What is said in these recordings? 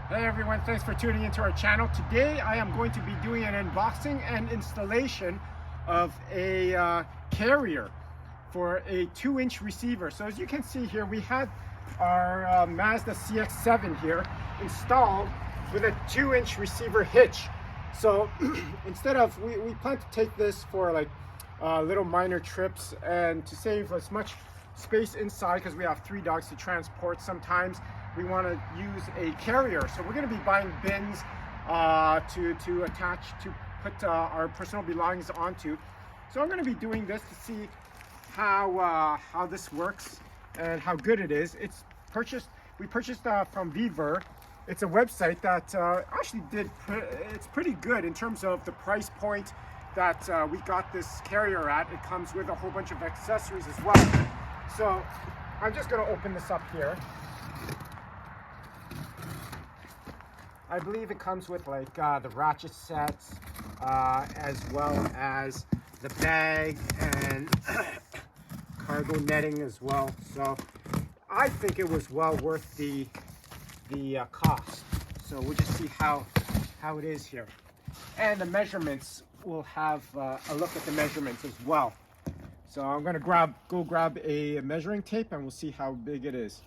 Hey everyone, thanks for tuning into our channel. Today I am going to be doing an unboxing and installation of a carrier for a 2-inch receiver. So as you can see here, we had our Mazda CX-7 here installed with a 2-inch receiver hitch. So instead of, we plan to take this for like little minor trips and to save as much space inside, because we have 3 dogs to transport. Sometimes we want to use a carrier, so we're going to be buying bins to attach, to put our personal belongings onto. So I'm going to be doing this to see how this works and how good it is. We purchased from Vevor. It's a website that actually it's pretty good in terms of the price point that we got this carrier at. It comes with a whole bunch of accessories as well. So I'm just going to open this up here. I believe it comes with like the ratchet sets, as well as the bag and cargo netting as well. So I think it was well worth the cost. So we'll just see how it is here. And the measurements, we'll have a look at the measurements as well. So I'm gonna go grab a measuring tape and we'll see how big it is.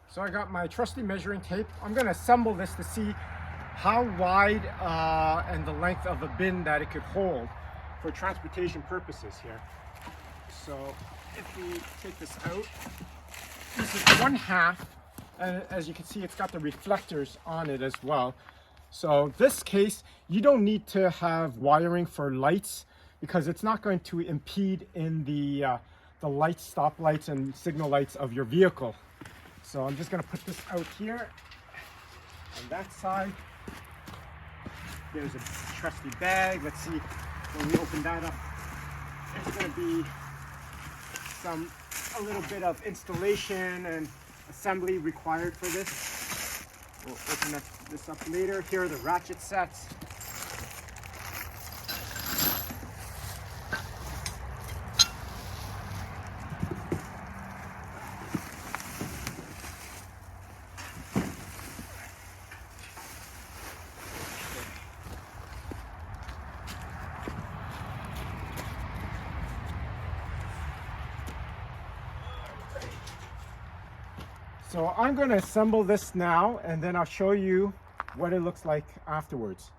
So I got my trusty measuring tape. I'm gonna assemble this to see how wide and the length of a bin that it could hold for transportation purposes here. So if we take this out, this is 1/2, and as you can see, it's got the reflectors on it as well. So this case, you don't need to have wiring for lights, because it's not going to impede in the lights, stop lights and signal lights of your vehicle. So I'm just going to put this out here on that side. There's a trusty bag. Let's see, when we open that up, there's going to be a little bit of installation and assembly required for this. We'll open this up later. Here are the ratchet sets. So I'm going to assemble this now, and then I'll show you what it looks like afterwards.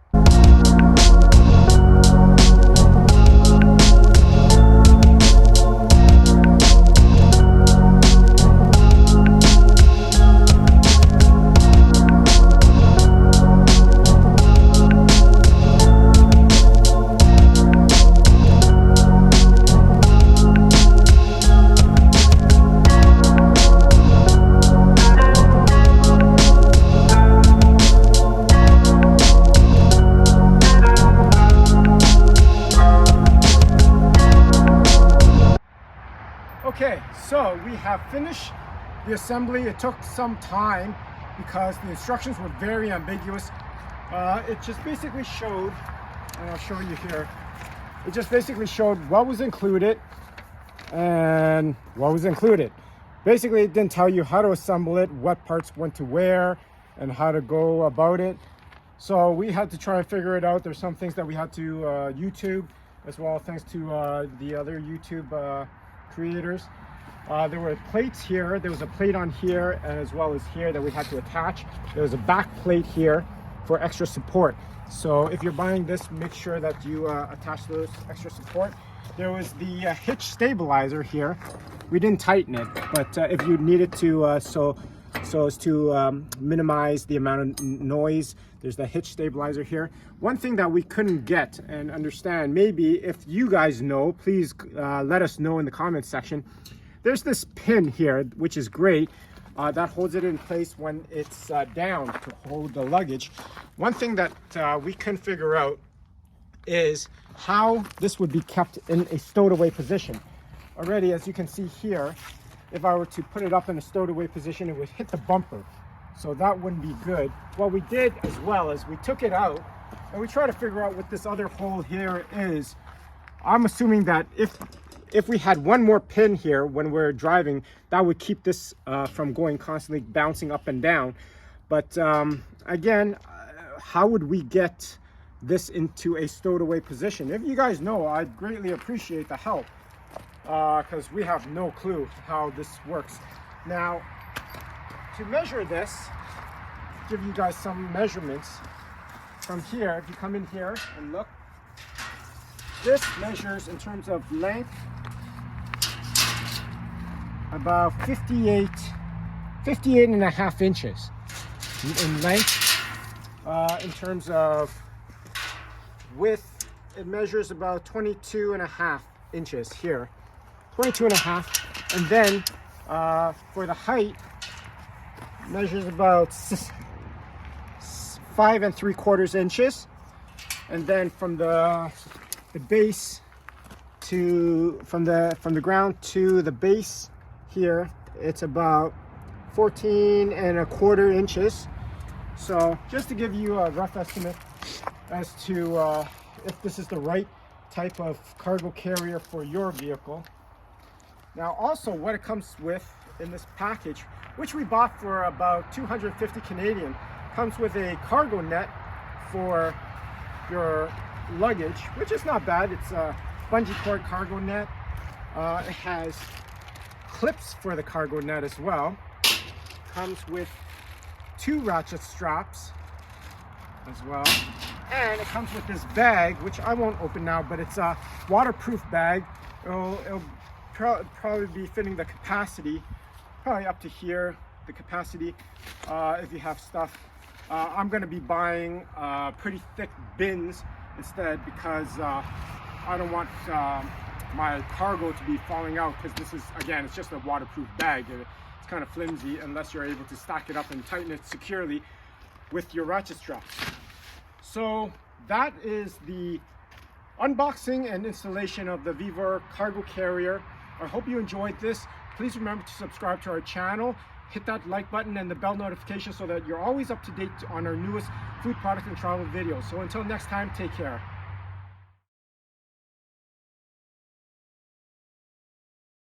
Okay, so we have finished the assembly. It took some time because the instructions were very ambiguous. It just basically showed, and I'll show you here, it just basically showed what was included and what was included. Basically, it didn't tell you how to assemble it, what parts went to where, and how to go about it. So we had to try and figure it out. There's some things that we had to YouTube as well, thanks to the other YouTube creators. There were plates here. There was a plate on here, and as well as here, that we had to attach. There was a back plate here for extra support. So if you're buying this, make sure that you attach those extra support. There was the hitch stabilizer here. We didn't tighten it, but if you needed to, so as to minimize the amount of noise, there's the hitch stabilizer here. One thing that we couldn't get and understand, maybe if you guys know, please let us know in the comments section. There's this pin here, which is great, that holds it in place when it's down to hold the luggage. One thing that we couldn't figure out is how this would be kept in a stowed away position. Already, as you can see here, if I were to put it up in a stowed away position, it would hit the bumper. So that wouldn't be good. What we did as well is we took it out and we tried to figure out what this other hole here is. I'm assuming that if we had one more pin here when we're driving, that would keep this from going constantly bouncing up and down. But again, how would we get this into a stowed away position? If you guys know, I'd greatly appreciate the help, because we have no clue how this works. Now, to measure this, give you guys some measurements from here. If you come in here and look, this measures in terms of length about 58 and a half inches in length. In terms of width, it measures about 22 and a half inches here, 22 and a half. And then for the height, measures about 5 3/4 inches. And then from the base to from the ground to the base here, it's about 14 1/4 inches. So just to give you a rough estimate as to if this is the right type of cargo carrier for your vehicle. Now also what it comes with in this package, which we bought for about 250 Canadian, comes with a cargo net for your luggage, which is not bad. It's a bungee cord cargo net. It has clips for the cargo net as well. Comes with 2 ratchet straps as well, and it comes with this bag, which I won't open now, but it's a waterproof bag. It'll probably be fitting the capacity, probably up to here, the capacity, if you have stuff. I'm going to be buying pretty thick bins instead, because I don't want my cargo to be falling out, because this is, again, it's just a waterproof bag. It's kind of flimsy unless you're able to stack it up and tighten it securely with your ratchet straps. So that is the unboxing and installation of the Vevor cargo carrier. I hope you enjoyed this. Please remember to subscribe to our channel, hit that like button and the bell notification so that you're always up to date on our newest food product and travel videos. So until next time, take care.